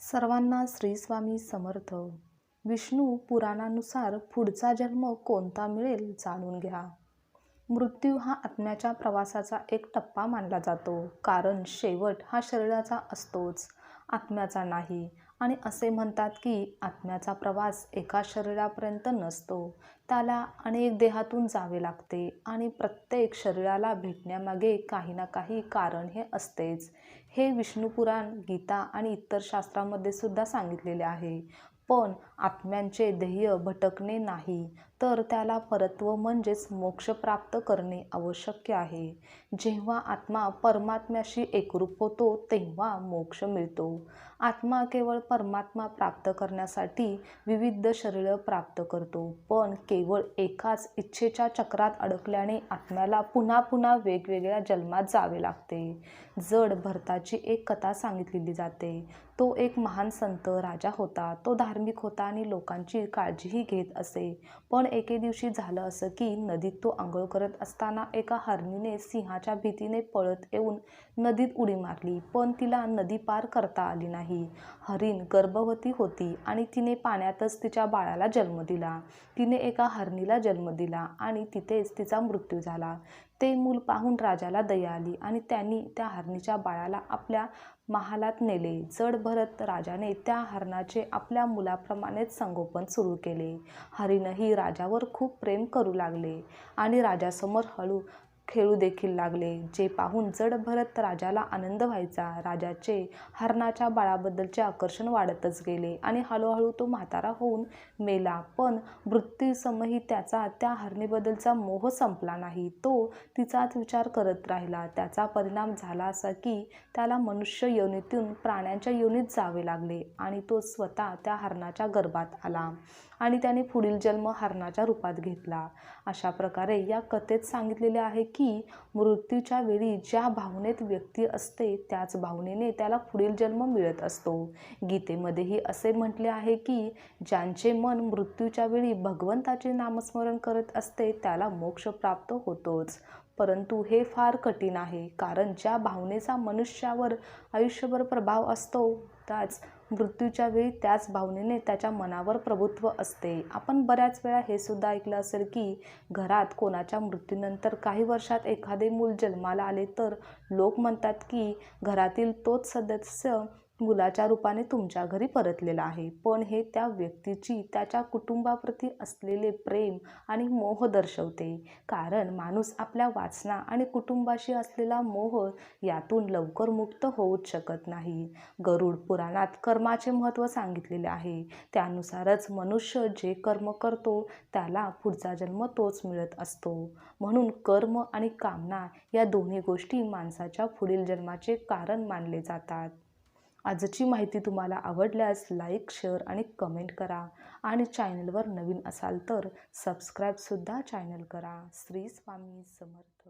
सर्वांना श्री स्वामी समर्थ. विष्णू पुराणानुसार पुढचा जन्म कोणता मिळेल जाणून घ्या. मृत्यू हा आत्म्याच्या प्रवासाचा एक टप्पा मानला जातो, कारण शेवट हा शरीराचा असतोच, आत्म्याचा नाही. आणि असे म्हणतात की आत्म्याचा प्रवास एका शरीरापर्यंत नसतो, त्याला अनेक देहातून जावे लागते आणि प्रत्येक शरीराला भेटण्यामागे काही ना काही कारण हे असतेच. हे विष्णुपुराण, गीता आणि इतर शास्त्रांमध्ये सुद्धा सांगितलेले आहे. पण आत्म्यांचे ध्येय भटकणे नाही, तर त्याला परत्व म्हणजेच मोक्ष प्राप्त करणे आवश्यक आहे. जेव्हा आत्मा परमात्म्याशी एकरूप होतो तेव्हा मोक्ष मिळतो. आत्मा केवळ परमात्मा प्राप्त करण्यासाठी विविध शरीरं प्राप्त करतो, पण केवळ एकाच इच्छेच्या चक्रात अडकल्याने आत्म्याला पुन्हा पुन्हा वेगवेगळ्या जन्मात जावे लागते. जड भरताची एक कथा सांगितलेली जाते. तो एक महान संत राजा होता. तो धार्मिक होता आणि लोकांची काळजीही घेत असे. पण एके दिवशी झालं असं की नदीत तो आंघोळ करत असताना एका हरणीने सिंहाच्या भीतीने पळत येऊन नदीत उडी मारली, पण तिला नदी पार करता आली नाही. हरीण गर्भवती होती आणि तिने पाण्यातच तिच्या बाळाला जन्म दिला. तिने एका हरणीला जन्म दिला आणि तिथेच तिचा मृत्यू झाला. ते मूल पाहून राजाला दया आली आणि त्यांनी त्या हरणीच्या बाळाला आपल्या महालात नेले. जड भरत राजाने त्या हरणाचे आपल्या मुलाप्रमाणेच संगोपन सुरू केले. हरीणही राजावर खूप प्रेम करू लागले आणि राजासमोर हळू खेळू देखील लागले, जे पाहून जड भरत राजाला आनंद व्हायचा. राजाचे हरणाच्या बाळाबद्दलचे आकर्षण वाढतच गेले आणि हळूहळू तो म्हातारा होऊन मेला. पण मृत्यूसमयी त्याचा त्या हरणीबद्दलचा मोह संपला नाही. तो तिचाच विचार करत राहिला. त्याचा परिणाम झाला असा की त्याला मनुष्य योनीतून प्राण्यांच्या योनीत जावे लागले आणि तो स्वतः त्या हरणाच्या गर्भात आला आणि त्याने पुढील जन्म हरणाच्या रूपात घेतला. अशा प्रकारे या कथेत सांगितलेले आहे की मृत्यूच्या वेळी ज्या भावनेत व्यक्ती असते त्याच भावनेने त्याला पुढील जन्म मिळत असतो. गीतेमध्येही असे म्हटले आहे की ज्यांचे मन मृत्यूच्या वेळी भगवंताचे नामस्मरण करत असते त्याला मोक्ष प्राप्त होतोच. परंतु हे फार कठीण आहे, कारण ज्या भावनेचा मनुष्यावर आयुष्यभर प्रभाव असतो त्याच मृत्यूच्या वेळी त्याच भावनेने त्याच्या मनावर प्रभुत्व असते. आपण बऱ्याच वेळा हे सुद्धा ऐकलं असेल की घरात कोणाच्या मृत्यूनंतर काही वर्षात एखादे मूल जन्माला आले तर लोक म्हणतात की घरातील तोच सदस्य मुलाच्या रूपाने तुमच्या घरी परतलेला आहे. पण हे त्या व्यक्तीची त्याच्या कुटुंबाप्रती असलेले प्रेम आणि मोह दर्शवते, कारण माणूस आपल्या वासना आणि कुटुंबाशी असलेला मोह यातून लवकर मुक्त होऊच शकत नाही. गरुड पुराणात कर्माचे महत्त्व सांगितलेले आहे. त्यानुसारच मनुष्य जे कर्म करतो त्याला पुढचा जन्म तोच मिळत असतो. म्हणून कर्म आणि कामना या दोन्ही गोष्टी माणसाच्या पुढील जन्माचे कारण मानले जातात. आजची माहिती तुम्हाला आवडल्यास लाईक, शेअर आणि कमेंट करा आणि चॅनलवर नवीन असाल तर सबस्क्राईबसुद्धा चॅनल करा. श्री स्वामी समर्थ.